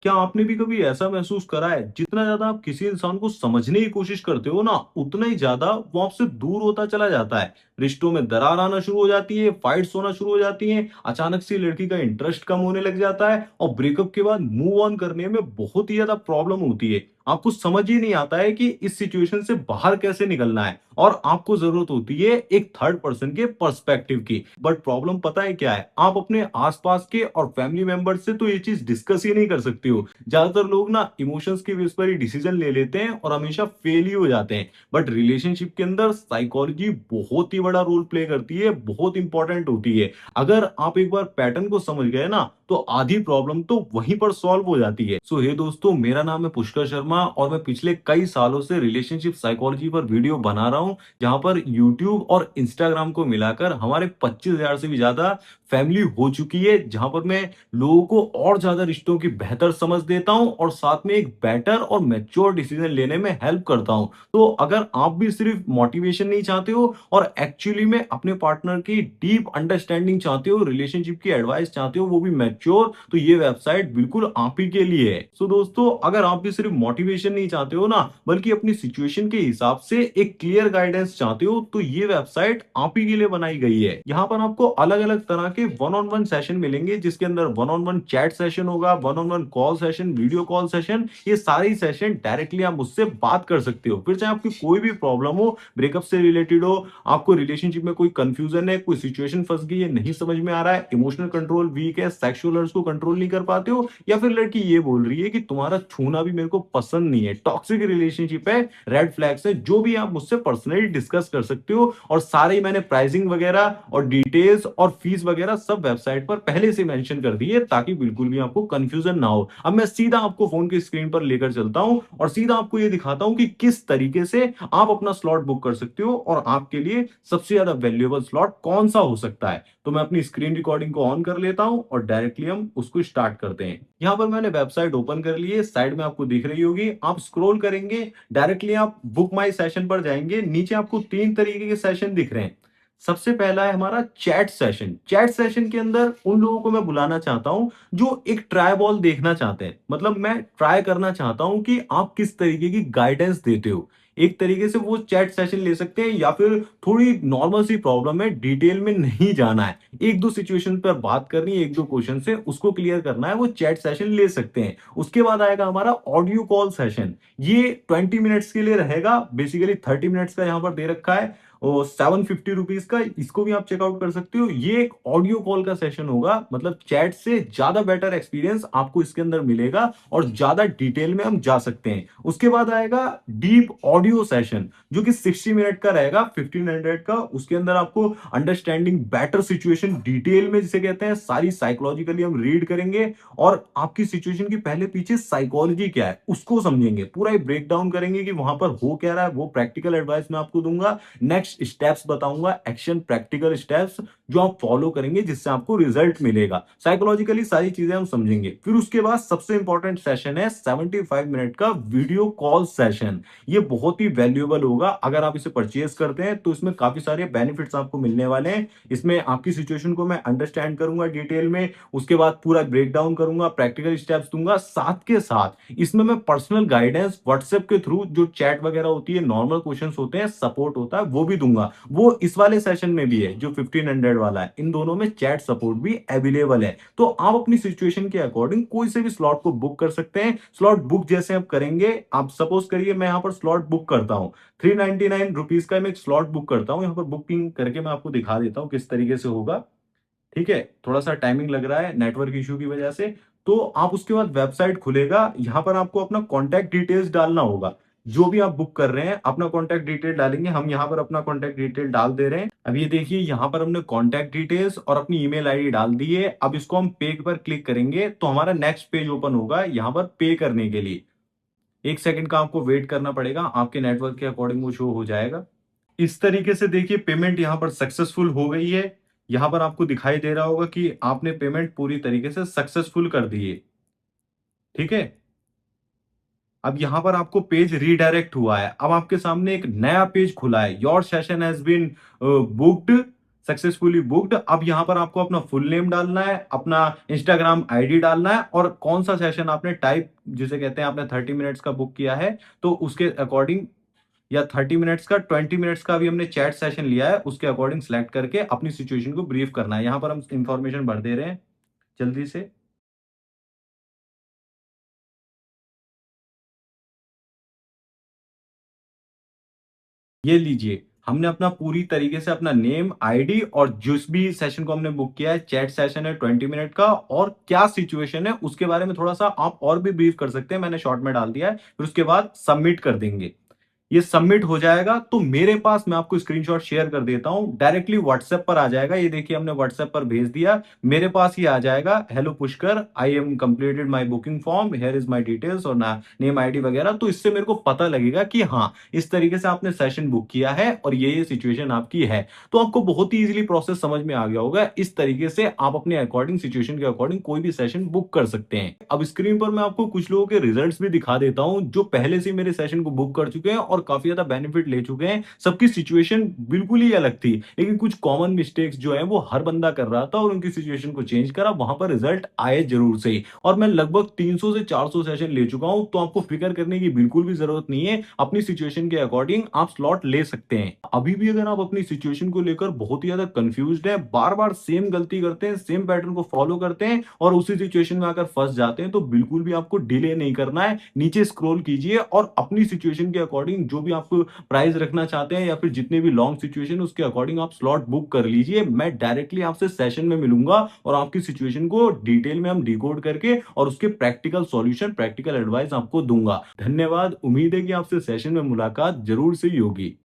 क्या आपने भी कभी ऐसा महसूस करा है, जितना ज़्यादा आप किसी इंसान को समझने की कोशिश करते हो ना, उतना ही ज़्यादा वो आपसे दूर होता चला जाता है। रिश्तों में दरार आना शुरू हो जाती है, फाइट्स होना शुरू हो जाती हैं, अचानक से लड़की का इंटरेस्ट कम होने लग जाता है और ब्रेकअप के बाद मूव ऑन करने में बहुत ही ज़्यादा प्रॉब्लम होती है। आपको समझ ही नहीं आता है कि इस सिचुएशन से बाहर कैसे निकलना है और आपको ज़रूरत होती है एक थर्ड पर्सन के पर्सपेक्टिव की। बट प्रॉब्लम पता है क्या है? आप अपने आस-पास के और फैमिली मेंबर्स से तो ये चीज़ डिस्कस ही नहीं कर सकते हो। ज्यादातर लोग ना इमोशंस के बेस पर ही डिसीजन ले लेते हैं और हमेशा फेल ही हो जाते हैं। बट रिलेशनशिप के अंदर साइकोलॉजी बहुत ही बड़ा रोल प्ले करती है, बहुत इंपॉर्टेंट होती है। अगर आप एक बार पैटर्न को समझ गए ना, तो आधी प्रॉब्लम तो वहीं पर सॉल्व हो जाती है। सो हे दोस्तों, मेरा नाम है पुष्कर शर्मा और मैं पिछले कई सालों से रिलेशनशिप साइकोलॉजी पर वीडियो बना रहा हूं, जहां पर यूट्यूब और इंस्टाग्राम को मिलाकर हमारे 25,000 से भी ज्यादा फैमिली हो चुकी है, जहां पर मैं लोगों को और ज्यादा रिश्तों की बेहतर समझ देता हूं और साथ में एक बेटर और मैच्योर डिसीजन लेने में हेल्प करता हूं। तो अगर आप भी सिर्फ मोटिवेशन नहीं चाहते हो और एक्चुअली में अपने पार्टनर की डीप अंडरस्टैंडिंग चाहते हो, रिलेशनशिप की एडवाइस चाहते हो, वो भी मैच्योर, तो ये वेबसाइट बिल्कुल आप ही के लिए है। सो दोस्तों, अगर आप भी सिर्फ मोटिवेशन नहीं चाहते हो ना, बल्कि अपनी सिचुएशन के हिसाब से एक क्लियर गाइडेंस चाहते हो, तो ये वेबसाइट आप ही के लिए बनाई गई है। यहाँ पर आपको अलग अलग तरह के वन ऑन वन सेशन मिलेंगे, जिसके अंदर one on one chat session होगा, one on one call session, video call session. ये सारे सेशन डायरेक्टली आप मुझसे बात कर सकते हो। फिर चाहे आपकी कोई भी प्रॉब्लम हो, ब्रेकअप से रिलेटेड हो, आपको रिलेशनशिप में कोई कंफ्यूजन है, कोई सिचुएशन फंस गई है, नहीं समझ में आ रहा है, इमोशनल कंट्रोल वीक है, सेक्सुअल अर्ज को कंट्रोल नहीं कर पाते हो, या फिर लड़की ये बोल रही है कि तुम्हारा छूना भी मेरे को पसंद नहीं है, टॉक्सिक रिलेशनशिप है, रेड फ्लैग्स है, जो भी आप मुझसे पर्सनली डिस्कस कर सकते हो। और सारे ही मैंने प्राइसिंग वगैरह और डिटेल्स और फीस वगैरह सब वेबसाइट पर पहले से मेंशन कर दी है, ताकि बिल्कुल भी आपको कंफ्यूजन ना हो। अब मैं सीधा आपको फोन की स्क्रीन पर लेकर चलता हूं और सीधा आपको ये दिखाता हूं कि किस तरीके से आप अपना स्लॉट बुक कर सकते हो और आपके लिए सबसे ज्यादा वैल्यूएबल स्लॉट कौन सा हो सकता है। तो मैं अपनी स्क्रीन रिकॉर्डिंग को ऑन कर लेता हूं और डायरेक्टली हम उसको स्टार्ट करते हैं। यहां पर मैंने वेबसाइट ओपन कर ली है, साइड में आपको दिख रही होगी। आप स्क्रॉल करेंगे, डायरेक्टली आप बुक माई सेशन पर जाएंगे। नीचे आपको तीन तरीके के सेशन दिख रहे हैं। सबसे पहला है हमारा चैट सेशन। चैट सेशन के अंदर उन लोगों को मैं बुलाना चाहता हूं जो एक ट्राई बॉल देखना चाहते हैं। मतलब मैं ट्राई करना चाहता हूं कि आप किस तरीके की गाइडेंस देते हो। एक तरीके से वो चैट सेशन ले सकते हैं, या फिर थोड़ी नॉर्मल सी प्रॉब्लम है, डिटेल में नहीं जाना है, एक दो सिचुएशन पर बात करनी है, एक दो क्वेश्चन से उसको क्लियर करना है, वो चैट सेशन ले सकते हैं। उसके बाद आएगा हमारा ऑडियो कॉल सेशन। ये 20 मिनट्स के लिए रहेगा, बेसिकली 30 मिनट्स का यहाँ पर दे रखा है और 750 रुपीज का। इसको भी आप चेकआउट कर सकते हो। ये एक ऑडियो कॉल का सेशन होगा, मतलब चैट से ज्यादा बेटर एक्सपीरियंस आपको इसके अंदर मिलेगा और ज्यादा डिटेल में हम जा सकते हैं। उसके बाद आएगा डीप ऑडियो सेशन, जो कि 60 मिनट का रहेगा, 1500 का। उसके अंदर आपको अंडरस्टैंडिंग बेटर सिचुएशन डिटेल में, जिसे कहते हैं, सारी साइकोलॉजिकली हम रीड करेंगे और आपकी सिचुएशन की पहले पीछे साइकोलॉजी क्या है उसको समझेंगे, पूरा ब्रेक डाउन करेंगे कि वहां पर हो क्या रहा है। वो प्रैक्टिकल एडवाइस मैं आपको दूंगा, नेक्स्ट स्टेप्स बताऊंगा, एक्शन प्रैक्टिकल स्टेप्स जो आप फॉलो करेंगे, जिससे आपको रिजल्ट मिलेगा। साइकोलॉजिकली सारी चीजें हम समझेंगे। फिर उसके बाद सबसे इंपॉर्टेंट सेशन है 75 मिनट का वीडियो कॉल सेशन। ये बहुत ही वैल्यूएबल होगा। अगर आप इसे परचेज करते हैं तो इसमें काफी सारे बेनिफिट्स आपको मिलने वाले हैं। इसमें आपकी सिचुएशन को मैं अंडरस्टैंड करूंगा डिटेल में, उसके बाद पूरा ब्रेक डाउन करूंगा, प्रैक्टिकल स्टेप्स दूंगा। साथ के साथ इसमें मैं पर्सनल गाइडेंस व्हाट्सएप के थ्रू, जो चैट वगैरह होती है, नॉर्मल क्वेश्चंस होते हैं, सपोर्ट होता है, वो भी दूंगा। वो इस वाले सेशन में भी है जो 1500 वाला है। इन दोनों में चैट सपोर्ट भी अवेलेबल है। तो आप अपनी सिचुएशन के अकॉर्डिंग कोई से भी स्लॉट को बुक कर सकते हैं। स्लॉट बुक जैसे आप करेंगे, आप सपोज करिए मैं यहाँ पर स्लॉट बुक करता हूँ, 399 रुपीज का मैं एक स्लॉट बुक करता हूँ। यहाँ पर बुकिंग करके मैं आपको दिखा देता हूँ किस तरीके से होगा। ठीक है, थोड़ा सा टाइमिंग लग रहा है नेटवर्क इश्यू की वजह से। तो आप उसके बाद वेबसाइट खुलेगा, यहां पर आपको अपना कॉन्टैक्ट डिटेल्स डालना होगा। जो भी आप बुक कर रहे हैं अपना कॉन्टैक्ट डिटेल डालेंगे। हम यहां पर अपना कॉन्टैक्ट डिटेल डाल दे रहे हैं। अब ये देखिए, यहां पर हमने कॉन्टैक्ट डिटेल्स और अपनी ईमेल आईडी डाल दी है। अब इसको हम पे पर क्लिक करेंगे तो हमारा नेक्स्ट पेज ओपन होगा, यहां पर पे करने के लिए 1 सेकंड का आपको वेट करना पड़ेगा, आपके नेटवर्क के अकॉर्डिंग वो शो हो जाएगा। इस तरीके से देखिए, पेमेंट यहां पर सक्सेसफुल हो गई है। यहां पर आपको दिखाई दे रहा होगा कि आपने पेमेंट पूरी तरीके से सक्सेसफुल कर दी है। ठीक है, अब यहां पर आपको पेज रीडायरेक्ट हुआ है। अब आपके सामने एक नया पेज खुला है, your session has been booked successfully booked. अब यहाँ पर आपको अपना फुल नेम डालना है, अपना इंस्टाग्राम आईडी डालना है और कौन सा सेशन आपने टाइप जिसे कहते हैं आपने 30 मिनट्स का बुक किया है, तो उसके अकॉर्डिंग या 30 मिनट्स का 20 मिनट्स का भी हमने चैट सेशन लिया है, उसके अकॉर्डिंग सेलेक्ट करके अपनी सिचुएशन को ब्रीफ करना है। यहाँ पर हम इंफॉर्मेशन भर दे रहे हैं जल्दी से। ये लीजिए, हमने अपना पूरी तरीके से अपना नेम, आईडी और जिस भी सेशन को हमने बुक किया है, चैट सेशन है 20 मिनट का और क्या सिचुएशन है, उसके बारे में थोड़ा-सा आप और भी ब्रीफ कर सकते हैं, मैंने शॉर्ट में डाल दिया है। फिर उसके बाद सबमिट कर देंगे। ये सबमिट हो जाएगा तो मेरे पास मैं आपको स्क्रीनशॉट शेयर कर देता हूं, डायरेक्टली व्हाट्सएप पर आ जाएगा। ये देखिए हमने व्हाट्सएप पर भेज दिया, मेरे पास ये आ जाएगा, hello Pushkar, I am completed my booking form, here is my details और ना नेम आईडी वगैरह। तो इससे मेरे को पता लगेगा कि हाँ, इस तरीके से आपने सेशन बुक किया है और ये सिचुएशन आपकी है। तो आपको बहुत ही इजीली प्रोसेस समझ में आ गया होगा। इस तरीके से आप अपने अकॉर्डिंग सिचुएशन के अकॉर्डिंग कोई भी सेशन बुक कर सकते हैं। अब स्क्रीन पर मैं आपको कुछ लोगों के रिजल्ट्स भी दिखा देता हूं जो पहले से मेरे सेशन को बुक कर चुके हैं और काफी ज्यादा बेनिफिट ले चुके हैं। सबकी सिचुएशन बिल्कुल ही अलग थी, लेकिन कुछ कॉमन मिस्टेक्स जो है वो हर बंदा कर रहा था और उनकी सिचुएशन को चेंज करा, वहां पर रिजल्ट आए जरूर से ही। और मैं लगभग 300 से 400 सेशन ले चुका हूं, तो आपको फिक्र करने की बिल्कुल भी जरूरत नहीं है। अपनी सिचुएशन के अकॉर्डिंग आप स्लॉट ले सकते हैं। अभी भी अगर आप अपनी सिचुएशन को लेकर बहुत ही ज्यादा कंफ्यूज्ड है, बार बार सेम गलती करते हैं, सेम पैटर्न को फॉलो करते हैं और उसी सिचुएशन में आकर फंस जाते हैं, तो बिल्कुल भी आपको डिले नहीं करना है। नीचे स्क्रॉल कीजिए और अपनी सिचुएशन के अकॉर्डिंग जो भी आपको प्राइस रखना चाहते हैं या फिर जितने भी लॉन्ग सिचुएशन उसके अकॉर्डिंग आप स्लॉट बुक कर लीजिए। मैं डायरेक्टली आपसे सेशन में मिलूंगा और आपकी सिचुएशन को डिटेल में हम डिकोड करके और उसके प्रैक्टिकल सॉल्यूशन, प्रैक्टिकल एडवाइस आपको दूंगा। धन्यवाद। उम्मीद है कि आपसे सेशन में मुलाकात जरूर से ही होगी।